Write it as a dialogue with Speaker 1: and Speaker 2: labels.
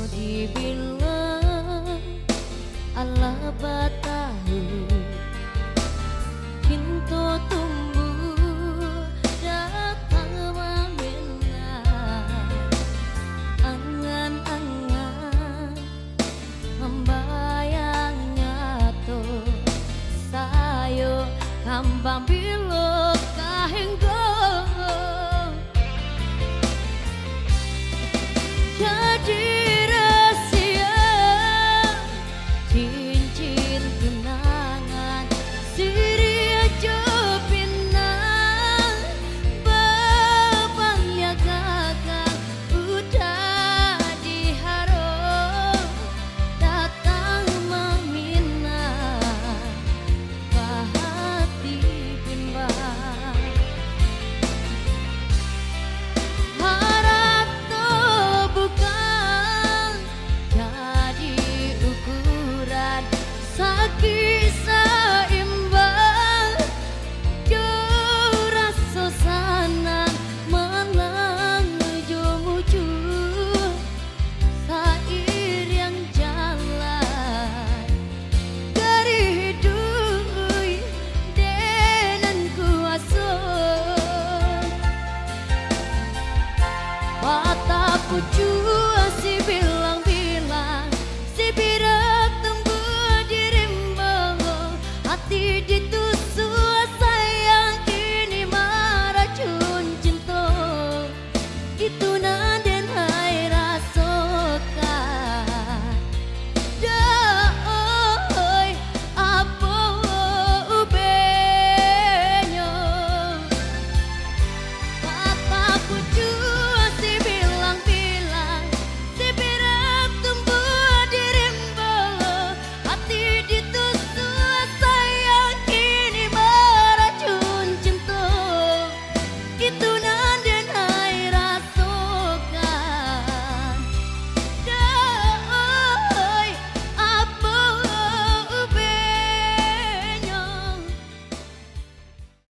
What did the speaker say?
Speaker 1: dibilang Allah batahu cinta tumbuh datang mamena angan-angan membayang nyato sayo kambang bilo kahenggo jadi rahasia cincin kenangan siri aja pinang bapaknya gagal udah diharum datang meminang bahati bimbang harap tuh bukan jadi ukuran sakit seimbang jurah suasana malang menuju sair yang jalan dari hidup dengan kuasa mataku jua si bilang-bilang si birak tumbuh di rimbang hati ditusuk sayang kini meracun cinta itu nada